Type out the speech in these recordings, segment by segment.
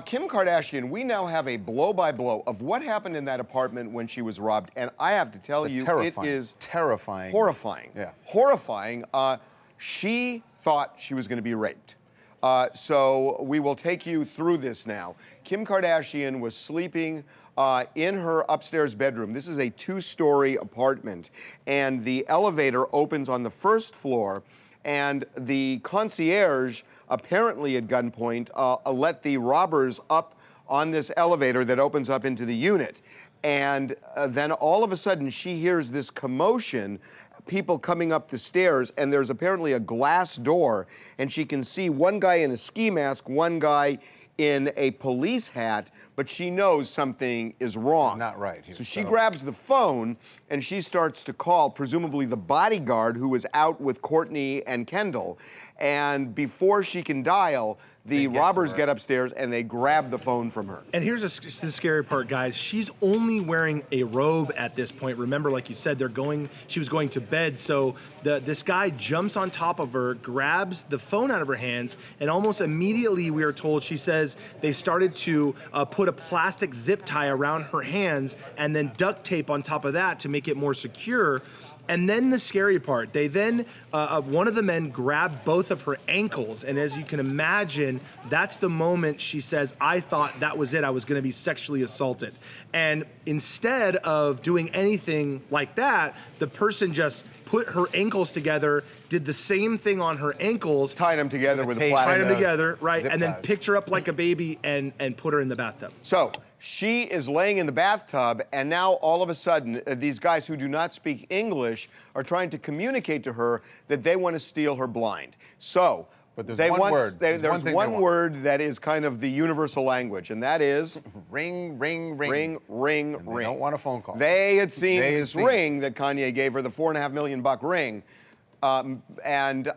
Kim Kardashian, we now have a blow-by-blow of what happened in that apartment when she was robbed, and I have to tell you, it is terrifying. Horrifying. Yeah. Horrifying. She thought she was going to be raped. So we will take you through this now. Kim Kardashian was sleeping in her upstairs bedroom. This is a 2-story apartment, and the elevator opens on the first floor, and the concierge, apparently at gunpoint, let the robbers up on this elevator that opens up into the unit. And then all of a sudden she hears this commotion, people coming up the stairs, and there's apparently a glass door, and she can see one guy in a ski mask, one guy in a police hat, but she knows something is wrong. It's not right here. So she grabs the phone and she starts to call, presumably the bodyguard who was out with Courtney and Kendall. And before she can dial, the robbers get upstairs and they grab the phone from her. And here's the scary part, guys. She's only wearing a robe at this point. Remember, like you said, she was going to bed. So this guy jumps on top of her, grabs the phone out of her hands, and almost immediately, we are told, she says they started to put a plastic zip tie around her hands and then duct tape on top of that to make it more secure. And then the scary part, they then, one of the men grabbed both of her ankles. And as you can imagine, that's the moment she says, I thought that was it. I was going to be sexually assaulted. And instead of doing anything like that, the person just put her ankles together, did the same thing on her ankles. Tied them together with a flat. Tied them together, right? And then picked her up like a baby and put her in the bathtub. So she is laying in the bathtub, and now all of a sudden, these guys who do not speak English are trying to communicate to her that they want to steal her blind. So but there's one word. There's one word that is kind of the universal language, and that is ring, ring, ring. Ring, ring, and ring. They don't want a phone call. They had seen this ring that Kanye gave her, the $4.5 million ring, and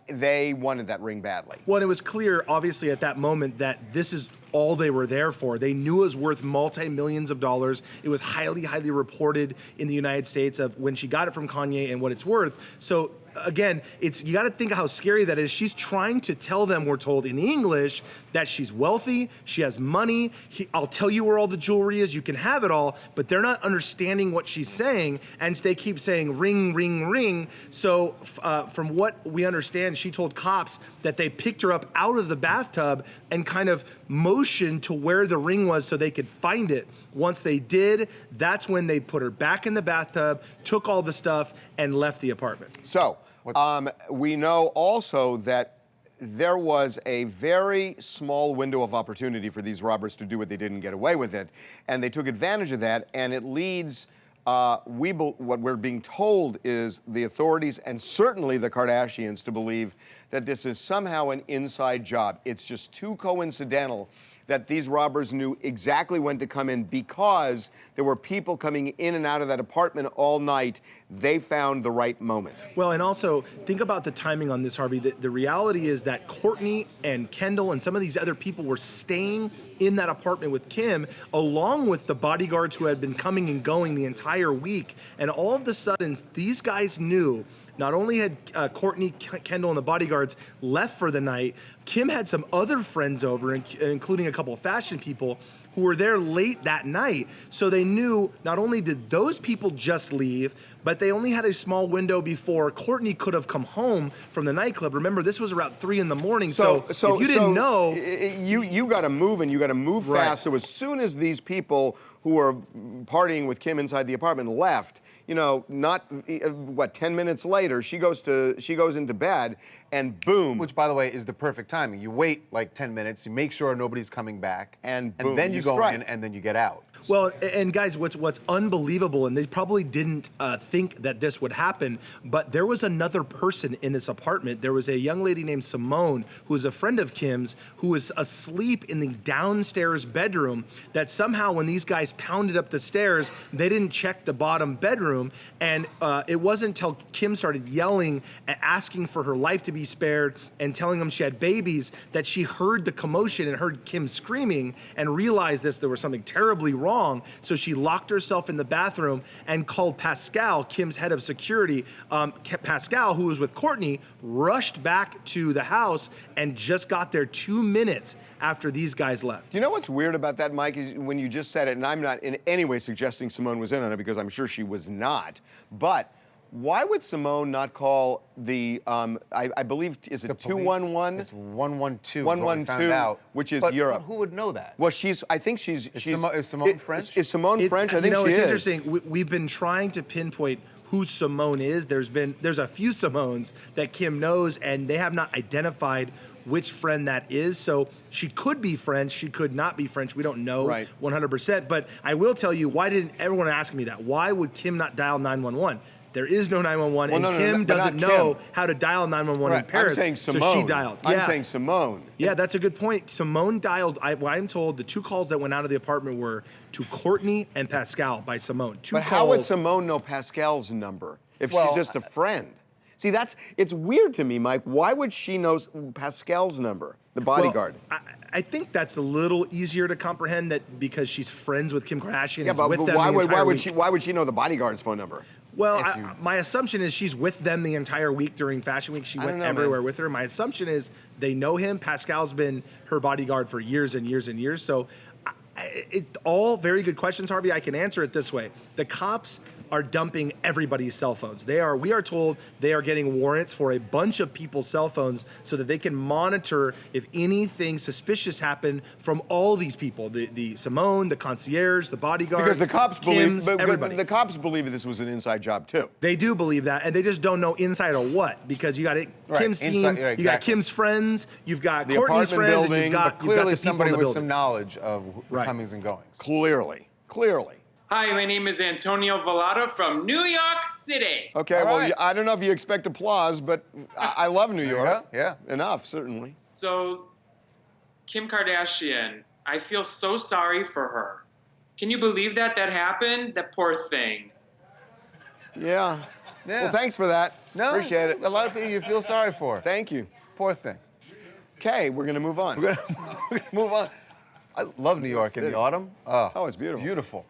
they wanted that ring badly. Well, and it was clear, obviously, at that moment that this is all they were there for. They knew it was worth multi-millions of dollars. It was highly, highly reported in the United States of when she got it from Kanye and what it's worth. So again, you got to think of how scary that is. She's trying to tell them, we're told in English, that she's wealthy, she has money, I'll tell you where all the jewelry is, you can have it all, but they're not understanding what she's saying, and they keep saying ring, ring, ring. So from what we understand, she told cops that they picked her up out of the bathtub and kind of motioned to where the ring was so they could find it. Once they did, that's when they put her back in the bathtub, took all the stuff, and left the apartment. So we know also that there was a very small window of opportunity for these robbers to do what they did and get away with it, and they took advantage of that, and it leads, what we're being told is the authorities and certainly the Kardashians to believe that this is somehow an inside job. It's just too coincidental that these robbers knew exactly when to come in because there were people coming in and out of that apartment all night. They found the right moment. Well, and also think about the timing on this, Harvey. The reality is that Courtney and Kendall and some of these other people were staying in that apartment with Kim, along with the bodyguards who had been coming and going the entire week. And all of a sudden, these guys knew not only had Courtney, Kendall, and the bodyguards left for the night, Kim had some other friends over, including a couple of fashion people, who were there late that night. So they knew not only did those people just leave, but they only had a small window before Courtney could have come home from the nightclub. Remember, this was around 3 in the morning, so if you didn't know... You got to move, and you got to move fast. So as soon as these people who were partying with Kim inside the apartment left, you know, not, 10 minutes later, she goes into bed, and boom. Which, by the way, is the perfect timing. You wait like 10 minutes, you make sure nobody's coming back, and boom, then you go in, and then you get out. Well, and guys, what's unbelievable, and they probably didn't think that this would happen, but there was another person in this apartment. There was a young lady named Simone, who was a friend of Kim's, who was asleep in the downstairs bedroom, that somehow when these guys pounded up the stairs, they didn't check the bottom bedroom, and it wasn't until Kim started yelling and asking for her life to be be spared and telling him she had babies, that she heard the commotion and heard Kim screaming and realized there was something terribly wrong. So she locked herself in the bathroom and called Pascal, Kim's head of security. Pascal, who was with Courtney, rushed back to the house and just got there 2 minutes after these guys left. Do you know what's weird about that, Mike, is when you just said it, and I'm not in any way suggesting Simone was in on it because I'm sure she was not, but why would Simone not call the, I believe, is it 211? It's 112. 112, which is Europe. Who would know that? Well, I think she's. Is Simone French? Is Simone French? I think she is. It's interesting. We've been trying to pinpoint who Simone is. There's a few Simones that Kim knows, and they have not identified which friend that is. So she could be French, she could not be French. We don't know 100%. But I will tell you, why didn't everyone ask me that? Why would Kim not dial 911? There is no 911, and Kim doesn't know how to dial 911 in Paris. I'm saying Simone. So she dialed. I'm saying Simone. Yeah, that's a good point. Simone dialed. I'm told the 2 calls that went out of the apartment were to Courtney and Pascal by Simone. But how would Simone know Pascal's number if she's just a friend? See, it's weird to me, Mike. Why would she know Pascal's number, the bodyguard? Well, I think that's a little easier to comprehend, that because she's friends with Kim Kardashian. Yeah, but why would she know the bodyguard's phone number? Well, my assumption is she's with them the entire week during Fashion Week. She went everywhere with her. My assumption is they know him. Pascal's been her bodyguard for years and years and years. So all very good questions, Harvey. I can answer it this way. The cops are dumping everybody's cell phones. We are told they are getting warrants for a bunch of people's cell phones so that they can monitor if anything suspicious happened from all these people, the Simone, the concierge, the bodyguards, because the cops everybody. The cops believe that this was an inside job too. They do believe that, and they just don't know inside or what, because you got Kim's team, you got Kim's friends, you've got the Courtney's apartment friends, building, and you've got clearly the somebody in the with building. some knowledge of the comings and goings. Clearly. Hi, my name is Antonio Vallado from New York City. Okay, I don't know if you expect applause, but I love New York. Yeah. Enough, certainly. So, Kim Kardashian, I feel so sorry for her. Can you believe that happened? That poor thing. Yeah. Well, thanks for that. No, appreciate it. A lot of people you feel sorry for. Thank you. Poor thing. Okay, we're gonna move on. We're gonna move on. I love New York in the autumn. Oh, it's beautiful. Beautiful.